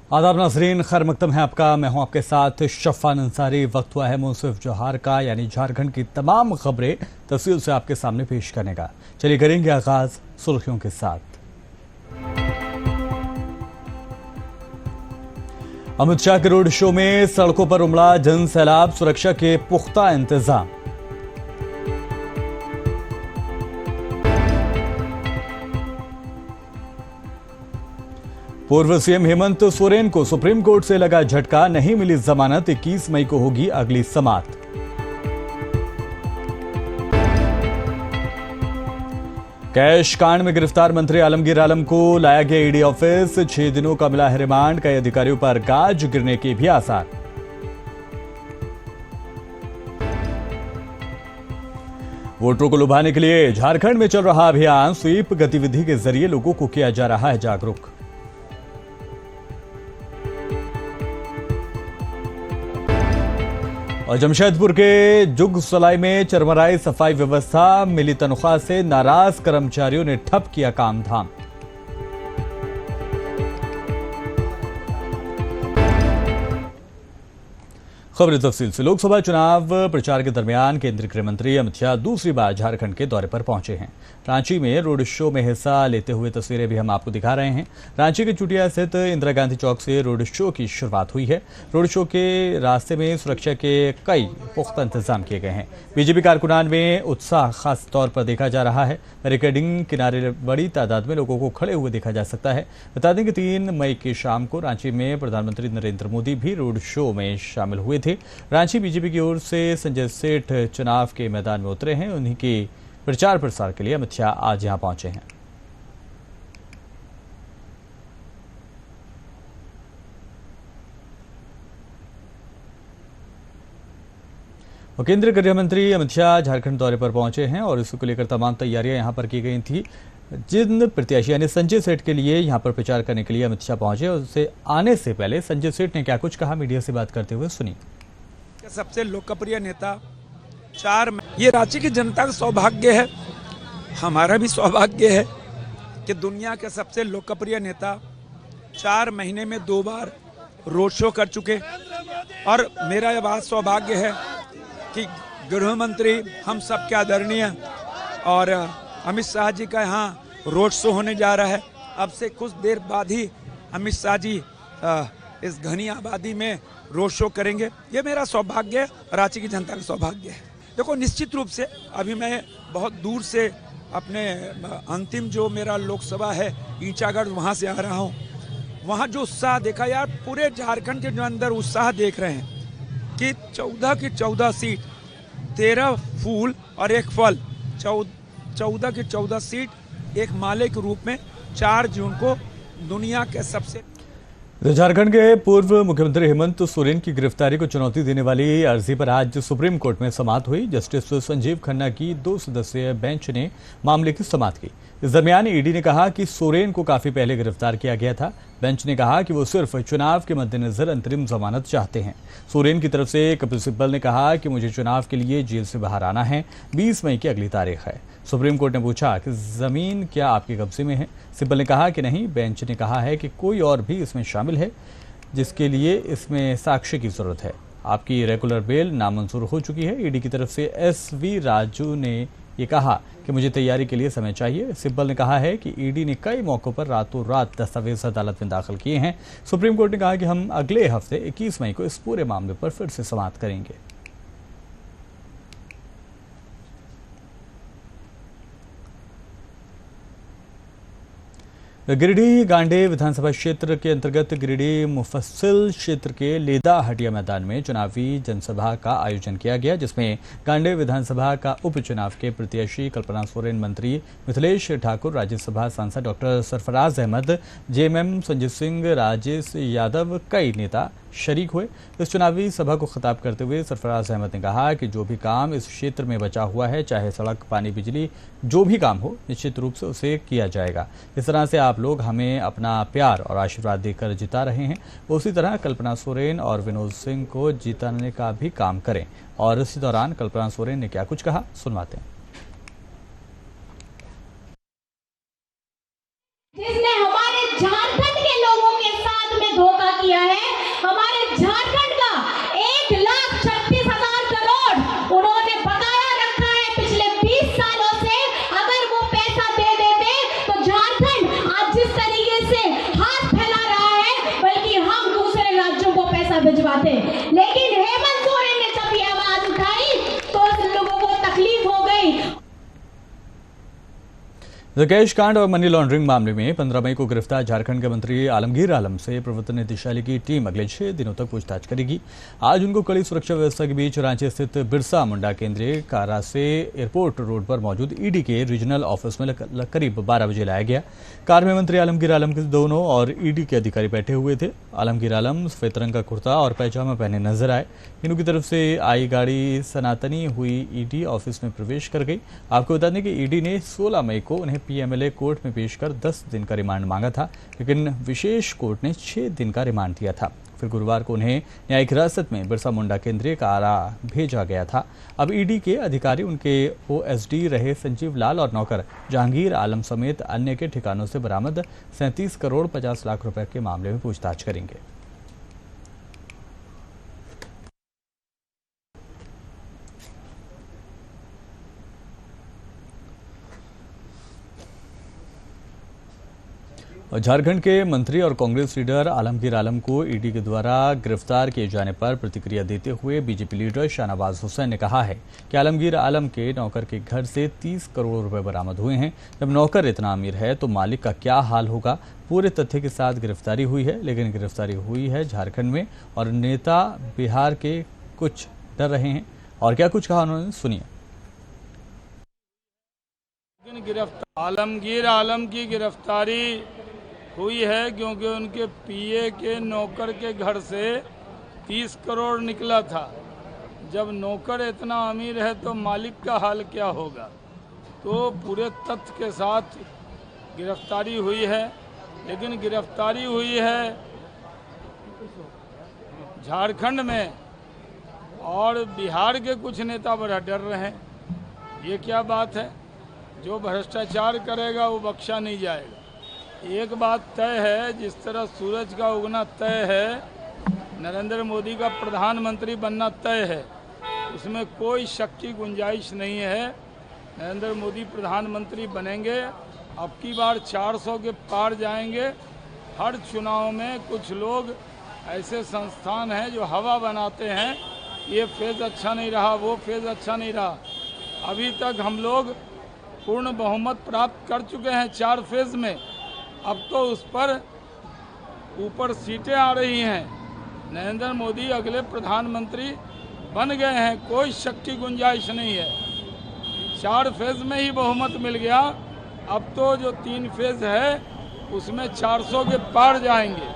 आदाब नाज़रीन, खैर मकदम है आपका। मैं हूं आपके साथ शफ़ान अंसारी। वक्त हुआ है मुंसिफ जोहार का, यानी झारखंड की तमाम खबरें तफसील से आपके सामने पेश करने का। चलिए करेंगे आगाज सुर्खियों के साथ। अमित शाह के रोड शो में सड़कों पर उमड़ा जन सैलाब, सुरक्षा के पुख्ता इंतजाम। पूर्व सीएम हेमंत सोरेन को सुप्रीम कोर्ट से लगा झटका, नहीं मिली जमानत, 21 मई को होगी अगली समाअत। कैश कांड में गिरफ्तार मंत्री आलमगीर आलम को लाया गया ईडी ऑफिस, 6 दिनों का मिला है रिमांड, कई अधिकारियों पर गाज गिरने के भी आसार। वोटरों को लुभाने के लिए झारखंड में चल रहा अभियान, स्वीप गतिविधि के जरिए लोगों को किया जा रहा है जागरूक। और जमशेदपुर के जुगसलाई में चरमराई सफाई व्यवस्था, मिली तनख्वाह से नाराज कर्मचारियों ने ठप किया काम धाम। खबरें तफसील से। लोकसभा चुनाव प्रचार के दरमियान केंद्रीय गृह मंत्री अमित शाह दूसरी बार झारखंड के दौरे पर पहुंचे हैं। रांची में रोड शो में हिस्सा लेते हुए तस्वीरें भी हम आपको दिखा रहे हैं। रांची के चुटिया स्थित इंदिरा गांधी चौक से रोड शो की शुरुआत हुई है। रोड शो के रास्ते में सुरक्षा के कई पुख्ता इंतजाम किए गए हैं। बीजेपी कारकुनान में उत्साह खास तौर पर देखा जा रहा है। बैरिकेडिंग किनारे बड़ी तादाद में लोगों को खड़े हुए देखा जा सकता है। बता दें कि 3 मई की शाम को रांची में प्रधानमंत्री नरेंद्र मोदी भी रोड शो में शामिल हुए थे। रांची बीजेपी की ओर से संजय सेठ चुनाव के मैदान में उतरे हैं। उन्हीं के प्रचार प्रसार के लिए अमित शाह आज यहां पहुंचे हैं। और केंद्रीय गृह मंत्री अमित शाह झारखंड दौरे पर पहुंचे हैं और इसको लेकर तमाम तैयारियां यहां पर की गई थी। जिन प्रत्याशी यानी संजय सेठ के लिए यहां पर प्रचार करने के लिए अमित शाह पहुंचे, उससे आने से पहले संजय सेठ ने क्या कुछ कहा, मीडिया से बात करते हुए सुनिए। सबसे लोकप्रिय नेता 4 ये रांची की जनता का सौभाग्य है, हमारा भी सौभाग्य है कि दुनिया के सबसे लोकप्रिय नेता 4 महीने में 2 बार रोड शो कर चुके। और मेरा यह बात सौभाग्य है कि गृह मंत्री हम सब के आदरणीय और अमित शाह जी का यहाँ रोड शो होने जा रहा है। अब से कुछ देर बाद ही अमित शाह जी इस घनी आबादी में रोड शो करेंगे। ये मेरा सौभाग्य है, रांची की जनता का सौभाग्य है। देखो, निश्चित रूप से अभी मैं बहुत दूर से अपने अंतिम जो मेरा लोकसभा है ईचागढ़, वहाँ से आ रहा हूँ। वहाँ जो उत्साह देखा यार, पूरे झारखंड के जो अंदर उत्साह देख रहे हैं कि 14 की 14 सीट, 13 फूल और 1 फल, 14 की 14 सीट एक माले के रूप में 4 जून को दुनिया के सबसे। झारखंड के पूर्व मुख्यमंत्री हेमंत सोरेन की गिरफ्तारी को चुनौती देने वाली अर्जी पर आज सुप्रीम कोर्ट में समाअत हुई। जस्टिस संजीव खन्ना की 2 सदस्यीय बेंच ने मामले की समाअत की। इस दरमियान ईडी ने कहा कि सोरेन को काफी पहले गिरफ्तार किया गया था। बेंच ने कहा कि वो सिर्फ चुनाव के मद्देनजर अंतरिम जमानत चाहते हैं। सोरेन की तरफ से कपिल सिब्बल ने कहा कि मुझे चुनाव के लिए जेल से बाहर आना है, 20 मई की अगली तारीख है। सुप्रीम कोर्ट ने पूछा कि जमीन क्या आपके कब्जे में है। सिब्बल ने कहा कि नहीं। बेंच ने कहा है कि कोई और भी इसमें शामिल है जिसके लिए इसमें साक्ष्य की जरूरत है। आपकी रेगुलर बेल नामंजूर हो चुकी है। ईडी की तरफ से एसवी राजू ने ये कहा कि मुझे तैयारी के लिए समय चाहिए। सिब्बल ने कहा है कि ईडी ने कई मौकों पर रातों रात दस्तावेज अदालत में दाखिल किए हैं। सुप्रीम कोर्ट ने कहा कि हम अगले हफ्ते 21 मई को इस पूरे मामले पर फिर से समाअत करेंगे। गिरिडीह गांडे विधानसभा क्षेत्र के अंतर्गत गिरिडीह मुफस्सिल क्षेत्र के लेदा हटिया मैदान में चुनावी जनसभा का आयोजन किया गया, जिसमें गांडे विधानसभा का उपचुनाव के प्रत्याशी कल्पना सोरेन, मंत्री मिथिलेश ठाकुर, राज्यसभा सांसद डॉक्टर सरफराज अहमद, जेएमएम संजीत सिंह, राजेश यादव, कई नेता शरीक हुए। इस चुनावी सभा को खिताब करते हुए सरफराज अहमद ने कहा कि जो भी काम इस क्षेत्र में बचा हुआ है, चाहे सड़क, पानी, बिजली, जो भी काम हो, निश्चित रूप से उसे किया जाएगा। इस तरह से आप लोग हमें अपना प्यार और आशीर्वाद देकर जिता रहे हैं, उसी तरह कल्पना सोरेन और विनोद सिंह को जिताने का भी काम करें। और इसी दौरान कल्पना सोरेन ने क्या कुछ कहा, सुनवाते हैं। जिसने हमारे झारखंड के लोगों के साथ में धोखा जकेश कांड और मनी लॉन्ड्रिंग मामले में 15 मई को गिरफ्तार झारखंड के मंत्री आलमगीर आलम से प्रवर्तन निदेशालय की टीम अगले 6 दिनों तक पूछताछ करेगी। आज उनको कड़ी सुरक्षा व्यवस्था के बीच रांची स्थित बिरसा मुंडा केंद्रीय कारा से एयरपोर्ट रोड पर मौजूद ईडी के रीजनल ऑफिस में करीब 12 बजे लाया गया। कार में मंत्री आलमगीर आलम के दोनों और ईडी के अधिकारी बैठे हुए थे। आलमगीर आलम सफेद रंग का कुर्ता और पैजामा पहने नजर आए। इनों की तरफ से आई गाड़ी सनातनी हुई ईडी ऑफिस में प्रवेश कर गई। आपको बता दें कि ईडी ने 16 मई को उन्हें पीएमएलए कोर्ट में पेश कर 10 दिन का रिमांड मांगा था, लेकिन विशेष कोर्ट ने 6 दिन का रिमांड दिया था। फिर गुरुवार को उन्हें न्यायिक हिरासत में बिरसा मुंडा केंद्रीय कारा भेजा गया था। अब ईडी के अधिकारी उनके ओएसडी रहे संजीव लाल और नौकर जहांगीर आलम समेत अन्य के ठिकानों से बरामद 37 करोड़ 50 लाख रुपए के मामले में पूछताछ करेंगे। झारखंड के मंत्री और कांग्रेस लीडर आलमगीर आलम को ईडी के द्वारा गिरफ्तार किए जाने पर प्रतिक्रिया देते हुए बीजेपी लीडर शाहनवाज हुसैन ने कहा है कि आलमगीर आलम के नौकर के घर से 30 करोड़ रुपए बरामद हुए हैं। जब नौकर इतना अमीर है तो मालिक का क्या हाल होगा। पूरे तथ्य के साथ गिरफ्तारी हुई है, लेकिन गिरफ्तारी हुई है झारखंड में और नेता बिहार के कुछ डर रहे हैं। और क्या कुछ कहा उन्होंने, सुनिए। आलमगीर आलम की गिरफ्तारी हुई है क्योंकि उनके पीए के नौकर के घर से 30 करोड़ निकला था। जब नौकर इतना अमीर है तो मालिक का हाल क्या होगा। तो पूरे तथ्य के साथ गिरफ्तारी हुई है, लेकिन गिरफ्तारी हुई है झारखंड में और बिहार के कुछ नेता बड़ा डर रहे हैं। ये क्या बात है। जो भ्रष्टाचार करेगा वो बख्शा नहीं जाएगा। एक बात तय है, जिस तरह सूरज का उगना तय है, नरेंद्र मोदी का प्रधानमंत्री बनना तय है, उसमें कोई शक की गुंजाइश नहीं है। नरेंद्र मोदी प्रधानमंत्री बनेंगे। अब की बार 400 के पार जाएंगे। हर चुनाव में कुछ लोग ऐसे संस्थान हैं जो हवा बनाते हैं, ये फेज अच्छा नहीं रहा, वो फेज अच्छा नहीं रहा। अभी तक हम लोग पूर्ण बहुमत प्राप्त कर चुके हैं 4 फेज में। अब तो उस पर ऊपर सीटें आ रही हैं। नरेंद्र मोदी अगले प्रधानमंत्री बन गए हैं, कोई शक की गुंजाइश नहीं है। 4 फेज में ही बहुमत मिल गया। अब तो जो 3 फेज है उसमें 400 के पार जाएंगे।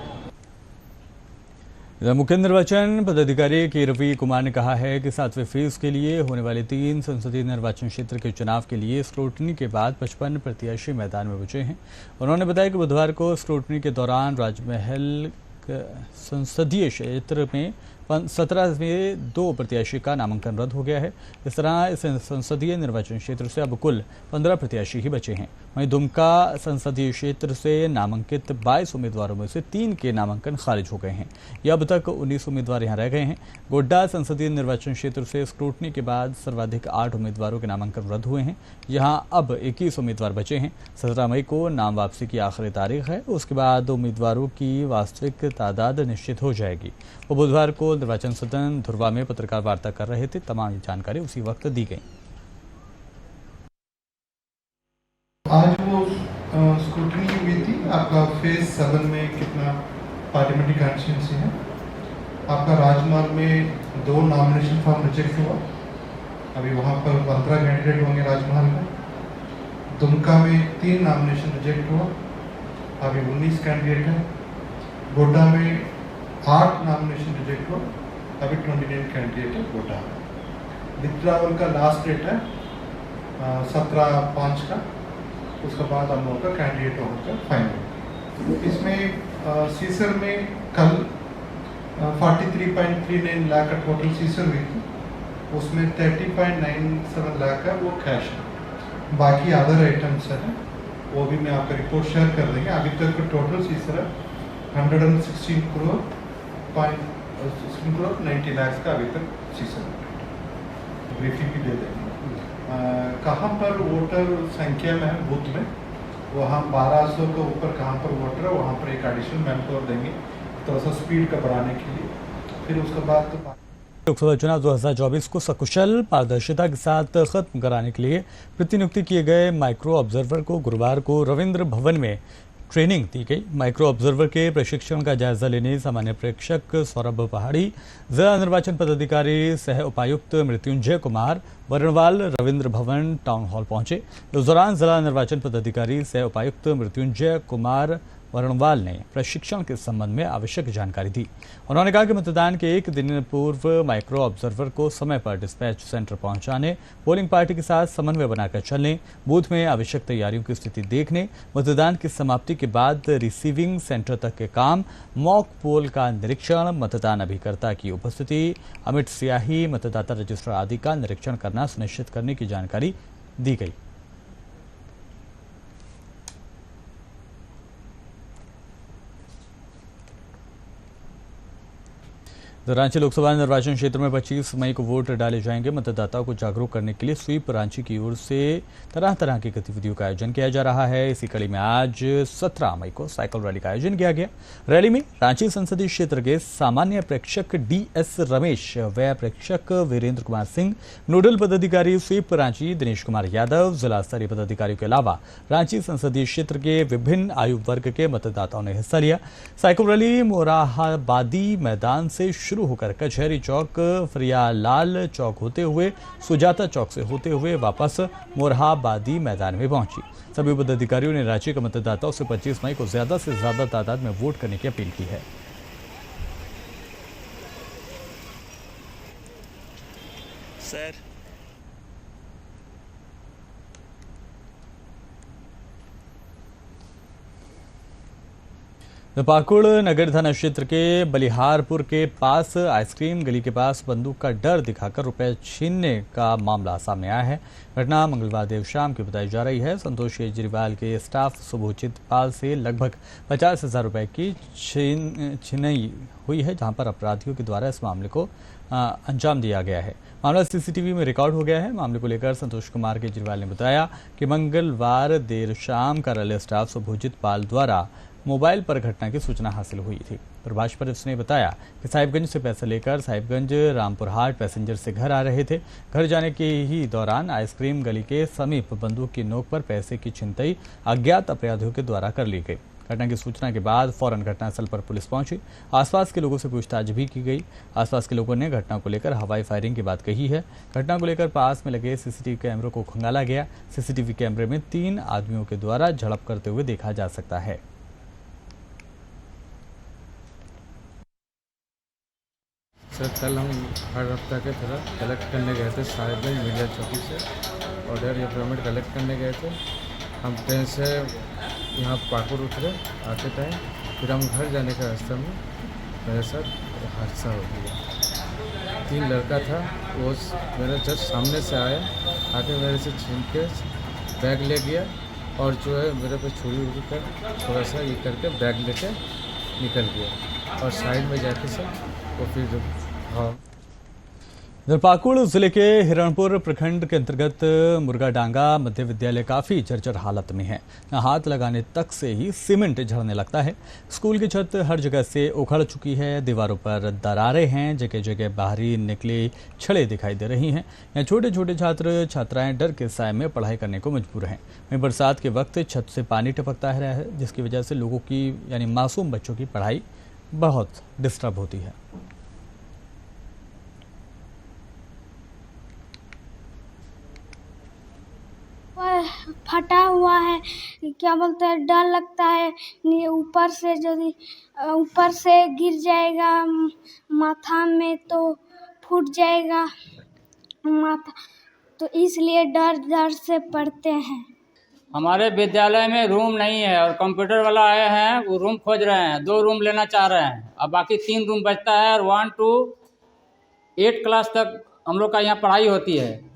मुख्य निर्वाचन पदाधिकारी के रवि कुमार ने कहा है कि 7वें फेज के लिए होने वाले 3 संसदीय निर्वाचन क्षेत्र के चुनाव के लिए स्क्रूटनी के बाद 55 प्रत्याशी मैदान में बचे हैं। उन्होंने बताया कि बुधवार को स्क्रूटनी के दौरान राजमहल संसदीय क्षेत्र में 17 में 2 प्रत्याशी का नामांकन रद्द हो गया है। इस तरह इस संसदीय निर्वाचन क्षेत्र से अब कुल 15 प्रत्याशी ही बचे हैं। वहीं दुमका संसदीय क्षेत्र से नामांकित 22 उम्मीदवारों में से 3 के नामांकन खारिज हो गए हैं। यह अब तक 19 उम्मीदवार यहां रह गए हैं। गोड्डा संसदीय निर्वाचन क्षेत्र से स्क्रूटनी के बाद सर्वाधिक 8 उम्मीदवारों के नामांकन रद्द हुए हैं। यहां अब 21 उम्मीदवार बचे हैं। 17 मई को नाम वापसी की आखिरी तारीख है। उसके बाद उम्मीदवारों की वास्तविक तादाद निश्चित हो जाएगी। वो बुधवार को निर्वाचन सदन धुरवा में पत्रकार वार्ता कर रहे थे। तमाम जानकारी उसी वक्त दी गई। आज वो स्क्रूटनी हुई थी। आपका फेज 7 में कितना पार्लियामेंट्री कॉन्स्टिट्यूंसी है। आपका राजमार्ग में 2 नॉमिनेशन फॉर्म रिजेक्ट हुआ। अभी वहाँ पर 15 कैंडिडेट होंगे राजमार्ग में। दुमका में 3 नॉमिनेशन रिजेक्ट हुआ। अभी 19 कैंडिडेट हैं। गोड्डा में 8 नॉमिनेशन रिजेक्ट हुआ। अभी 29 कैंडिडेट है गोड्डा में। विड्रॉवल का लास्ट डेट है 17/5 का। उसके बाद हम लोग का कैंडिडेट होगा फाइनल। इसमें सीसर में कल 43.39 लाख का टोटल सीसर हुई थी। उसमें 30.97 लाख का वो कैश है। बाकी अदर आइटम्स है वो भी मैं आपका रिपोर्ट शेयर कर देंगे। अभी तक का टोटल सीसर है 116 करोड़ 90 लाख का अभी तक सीसर ब्रीफिंग भी दे देंगे। कहाँ पर वोटर संख्या में है बूथ में, वहाँ 1200 के ऊपर कहाँ पर वोटर है वहाँ पर एक एडिशनल मैन पावर देंगे थोड़ा सा स्पीड का बढ़ाने के लिए। फिर उसके बाद लोकसभा चुनाव 2024 को सकुशल पारदर्शिता के साथ खत्म कराने के लिए प्रतिनियुक्ति किए गए माइक्रो ऑब्जर्वर को गुरुवार को रविंद्र भवन में ट्रेनिंग दी गई। माइक्रो ऑब्जर्वर के प्रशिक्षण का जायजा लेने सामान्य प्रेक्षक सौरभ पहाड़ी, जिला निर्वाचन पदाधिकारी सह उपायुक्त मृत्युंजय कुमार वर्णवाल रविंद्र भवन टाउन हॉल पहुंचे। इस दौरान जिला निर्वाचन पदाधिकारी सह उपायुक्त मृत्युंजय कुमार वर्णवाल ने प्रशिक्षण के संबंध में आवश्यक जानकारी दी। उन्होंने कहा कि मतदान के एक दिन पूर्व माइक्रो ऑब्जर्वर को समय पर डिस्पैच सेंटर पहुंचाने, पोलिंग पार्टी के साथ समन्वय बनाकर चलने, बूथ में आवश्यक तैयारियों की स्थिति देखने, मतदान की समाप्ति के बाद रिसीविंग सेंटर तक के काम, मॉक पोल का निरीक्षण, मतदान अभिकर्ता की उपस्थिति, अमिट स्याही, मतदाता रजिस्टर आदि का निरीक्षण करना सुनिश्चित करने की जानकारी दी गई। रांची लोकसभा निर्वाचन क्षेत्र में 25 मई को वोट डाले जाएंगे। मतदाताओं को जागरूक करने के लिए स्वीप रांची की ओर से तरह तरह की गतिविधियों का आयोजन किया जा रहा है। इसी कड़ी में आज 17 मई को साइकिल रैली का आयोजन किया गया। रैली में रांची संसदीय क्षेत्र के सामान्य प्रेक्षक DS रमेश, व्यय प्रेक्षक वीरेंद्र कुमार सिंह, नोडल पदाधिकारी स्वीप रांची दिनेश कुमार यादव, जिला स्तरीय पदाधिकारियों के अलावा रांची संसदीय क्षेत्र के विभिन्न आयु वर्ग के मतदाताओं ने हिस्सा लिया। साइकिल रैली मोरहाबादी मैदान से शुरू होकर कचहरी चौक, फरियालाल चौक होते हुए सुजाता चौक से होते हुए वापस मोरहाबादी मैदान में पहुंची। सभी पदाधिकारियों ने रांची के मतदाताओं से 25 मई को ज्यादा से ज्यादा तादाद में वोट करने की अपील की है। सर पाकुड़ नगर थाना क्षेत्र के बलिहारपुर के पास आइसक्रीम गली के पास बंदूक का डर दिखाकर रुपए छीनने का मामला सामने आया है। घटना मंगलवार देर शाम की बताई जा रही है। संतोष केजरीवाल के स्टाफ शुभोचित पाल से लगभग 50,000 रुपए की छीनई हुई है, जहां पर अपराधियों के द्वारा इस मामले को अंजाम दिया गया है। मामला CCTV में रिकॉर्ड हो गया है। मामले को लेकर संतोष कुमार केजरीवाल ने बताया कि मंगलवार देर शाम कार्यालय स्टाफ शुभोचित पाल द्वारा मोबाइल पर घटना की सूचना हासिल हुई थी। प्रभाष परिस ने बताया कि साहिबगंज से पैसा लेकर साहिबगंज रामपुर हाट पैसेंजर से घर आ रहे थे। घर जाने के ही दौरान आइसक्रीम गली के समीप बंदूक की नोक पर पैसे की छिनतई अज्ञात अपराधियों के द्वारा कर ली गई। घटना की सूचना के बाद फौरन घटनास्थल पर पुलिस पहुंची। आसपास के लोगों से पूछताछ भी की गई। आसपास के लोगों ने घटना को लेकर हवाई फायरिंग की बात कही है। घटना को लेकर पास में लगे CCTV कैमरों को खंगाला गया। CCTV कैमरे में 3 आदमियों के द्वारा झड़प करते हुए देखा जा सकता है। सर कल हम हर हफ्ता के तरह कलेक्ट करने गए थे साहिबगंज मीडिया चौकी से ऑर्डर या पेमेंट कलेक्ट करने गए थे। हम ट्रेन से यहाँ पाकुड़ उतरे आते टाइम, फिर हम घर जाने के रास्ते में मेरे साथ हादसा हो गया। 3 लड़का था, वो मेरे जस्ट सामने से आया, आके मेरे से छीन के बैग ले गया और जो है मेरे पे छुरी उड़ी कर थोड़ा सा ये करके बैग लेके निकल गया और साइड में जाके सर वो फिर पाकुड़ जिले के हिरणपुर प्रखंड के अंतर्गत मुर्गाडांगा मध्य विद्यालय काफी जर्जर हालत में है। हाथ लगाने तक से ही सीमेंट झड़ने लगता है। स्कूल की छत हर जगह से उखड़ चुकी है। दीवारों पर दरारें हैं। जगह जगह बाहरी निकले छड़ें दिखाई दे रही हैं। यहाँ छोटे छोटे छात्र छात्राएं डर के साए में पढ़ाई करने को मजबूर हैं। वहीं बरसात के वक्त छत से पानी टपकता है, जिसकी वजह से लोगों की यानी मासूम बच्चों की पढ़ाई बहुत डिस्टर्ब होती है। फटा हुआ है, क्या बोलते हैं, डर लगता है ऊपर से यदि ऊपर से गिर जाएगा माथा में तो फूट जाएगा माथा, तो इसलिए डर से पढ़ते हैं। हमारे विद्यालय में रूम नहीं है और कंप्यूटर वाला आए हैं, वो रूम खोज रहे हैं। 2 रूम लेना चाह रहे हैं, अब बाकी 3 रूम बचता है और 1 to 8 क्लास तक हम लोग का यहाँ पढ़ाई होती है।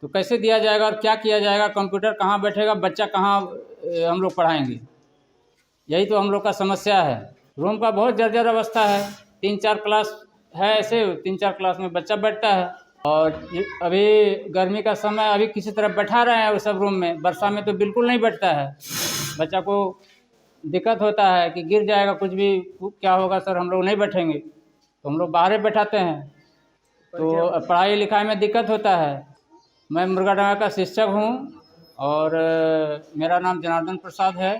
तो कैसे दिया जाएगा और क्या किया जाएगा? कंप्यूटर कहाँ बैठेगा, बच्चा कहाँ हम लोग पढ़ाएंगे? यही तो हम लोग का समस्या है। रूम का बहुत जर्जर अवस्था है। 3-4 क्लास है, ऐसे 3-4 क्लास में बच्चा बैठता है और अभी गर्मी का समय, अभी किसी तरह बैठा रहे हैं वो सब रूम में। वर्षा में तो बिल्कुल नहीं बैठता है। बच्चा को दिक्कत होता है कि गिर जाएगा, कुछ भी क्या होगा सर, हम लोग नहीं बैठेंगे, तो हम लोग बाहर बैठाते हैं। तो पढ़ाई लिखाई में दिक्कत होता है। मैं मुर्गाडंगा का शिक्षक हूँ और मेरा नाम जनार्दन प्रसाद है,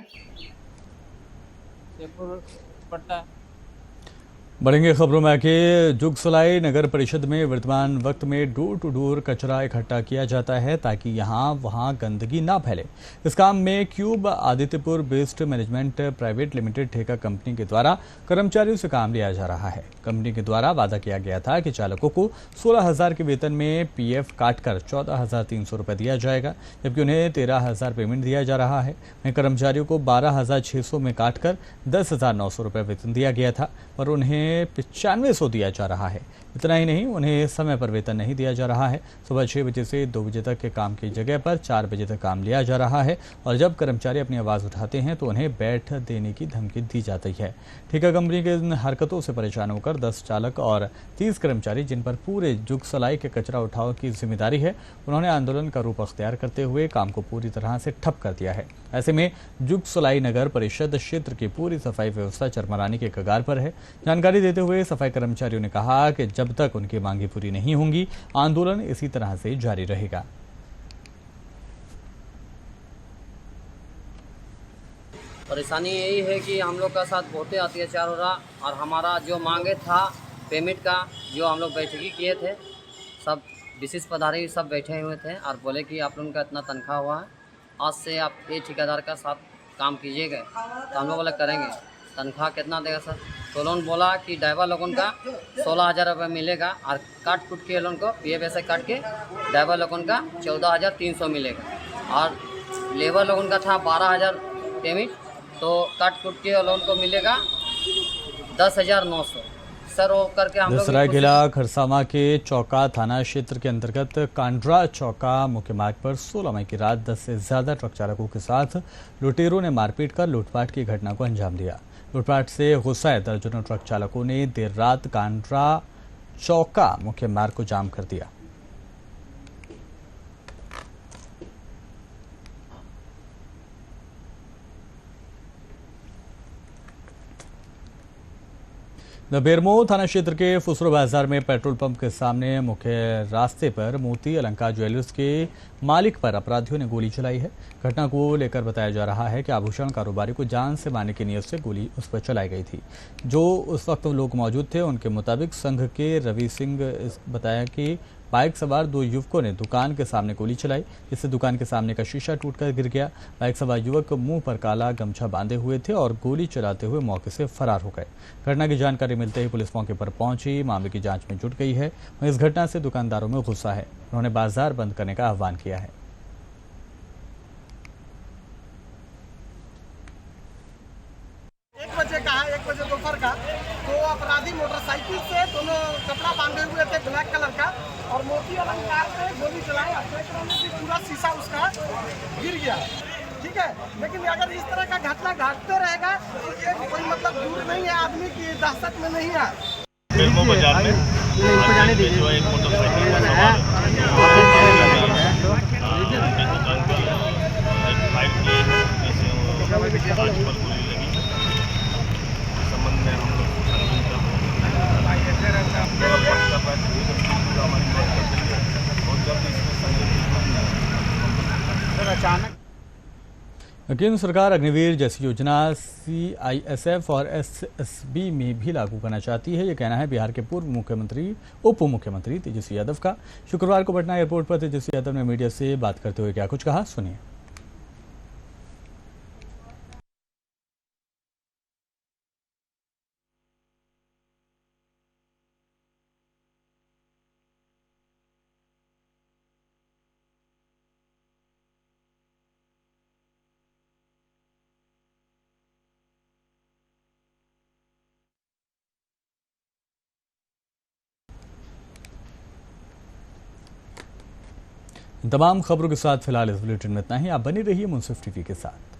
जयपुर पड़ता है। बढ़ेंगे खबरों में आके जुगसलाई नगर परिषद में वर्तमान वक्त में डोर टू डोर कचरा इकट्ठा किया जाता है ताकि यहां वहां गंदगी ना फैले। इस काम में Cube Adityapur Waste Management Private Limited ठेका कंपनी के द्वारा कर्मचारियों से काम लिया जा रहा है। कंपनी के द्वारा वादा किया गया था कि चालकों को 16,000 के वेतन में पीएफ काटकर 14,300 रुपये दिया जाएगा, जबकि उन्हें 13,000 पेमेंट दिया जा रहा है। वहीं कर्मचारियों को 12,600 में काटकर 10,900 रुपये वेतन दिया गया था, पर उन्हें 9500 दिया जा रहा है। इतना ही नहीं, उन्हें समय पर वेतन नहीं दिया जा रहा है। सुबह 6 बजे से 2 बजे तक के काम की जगह पर 4 बजे तक काम लिया जा रहा है और जब कर्मचारी अपनी आवाज़ उठाते हैं तो उन्हें बैठ देने की धमकी दी जाती है। ठेका कंपनी के इन हरकतों से परेशान होकर 10 चालक और 30 कर्मचारी, जिन पर पूरे जुगसलाई के कचरा उठाव की जिम्मेदारी है, उन्होंने आंदोलन का रूप अख्तियार करते हुए काम को पूरी तरह से ठप कर दिया है। ऐसे में जुगसलाई नगर परिषद क्षेत्र की पूरी सफाई व्यवस्था चरमराने के कगार पर है। जानकारी देते हुए सफाई कर्मचारियों ने कहा कि जब तक उनकी मांगे पूरी नहीं होंगी, आंदोलन इसी तरह से जारी रहेगा। परेशानी यही है कि हम लोग का साथ बहुत अत्याचार हो रहा और हमारा जो मांगे था पेमेंट का, जो हम लोग बैठकी किए थे, सब विशेष पदाधिकारी सब बैठे हुए थे और बोले कि आप लोगों का इतना तनख्वाह हुआ है, आज से आप ये ठेकेदार का साथ काम कीजिएगा। तो हम लोग बोले करेंगे। तनख्वाह कितना देगा सर? तो उन्होंने बोला कि ड्राइवर लोगों का 16,000 रुपये मिलेगा और काट कुट के लोगों को पीएफ ऐसे काट के ड्राइवर लोगों का 14,300 मिलेगा और लेबर लोगों का था 12,000 पेमेंट, तो काट कुट के लोगों को मिलेगा 10,900 सर। वो करके हम लोग सरायकेला खरसावां के चौका थाना क्षेत्र के अंतर्गत कांड्रा चौका मुख्य मार्ग पर 16 मई की रात 10 से ज्यादा ट्रक चालकों के साथ लुटेरों ने मारपीट कर लूटपाट की घटना को अंजाम दिया। लूटपाट से गुस्साए दर्जनों ट्रक चालकों ने देर रात कांड्रा चौका मुख्य मार्ग को जाम कर दिया। बेरमो थाना क्षेत्र के फुसरो बाजार में पेट्रोल पंप के सामने मुख्य रास्ते पर मोती अलंकार ज्वेलर्स के मालिक पर अपराधियों ने गोली चलाई है। घटना को लेकर बताया जा रहा है कि आभूषण कारोबारी को जान से मारने की नीयत से गोली उस पर चलाई गई थी। जो उस वक्त लोग मौजूद थे, उनके मुताबिक संघ के रवि सिंह बताया कि बाइक सवार 2 युवकों ने दुकान के सामने गोली चलाई, जिससे दुकान के सामने का शीशा टूटकर गिर गया। बाइक सवार युवक मुंह पर काला गमछा बांधे हुए थे और गोली चलाते हुए मौके से फरार हो गए। घटना की जानकारी मिलते ही पुलिस मौके पर पहुंची, मामले की जांच में जुट गई है। इस घटना से दुकानदारों में गुस्सा है, उन्होंने बाजार बंद करने का आह्वान किया है। 1 बजे का है, 1 बजे दोपहर का, तो अपराधी मोटरसाइकिल से दोनों कपड़ा बांधे हुए थे ब्लैक कलर का और मोती अलंकार से गोली चलाई और पूरा शीशा उसका गिर गया। ठीक है, लेकिन अगर इस तरह का घटना घटते रहेगा तो ये कोई मतलब दूर नहीं है, आदमी की दहशत में नहीं है। बेरमो बाजार में जो एक मोटरसाइकिल पर सवार उनकी दुकान पर फायर किए, जिससे आज पर गोली लगी। संबंध में हम लोग केंद्र सरकार अग्निवीर जैसी योजना CISF और SSB में भी लागू करना चाहती है, ये कहना है बिहार के पूर्व मुख्यमंत्री उप मुख्यमंत्री तेजस्वी यादव का। शुक्रवार को पटना एयरपोर्ट पर तेजस्वी यादव ने मीडिया से बात करते हुए क्या कुछ कहा, सुनिए। तमाम खबरों के साथ फिलहाल इस बुलेटिन में इतना ही। आप बनी रहिए मुंसिफ टीवी के साथ।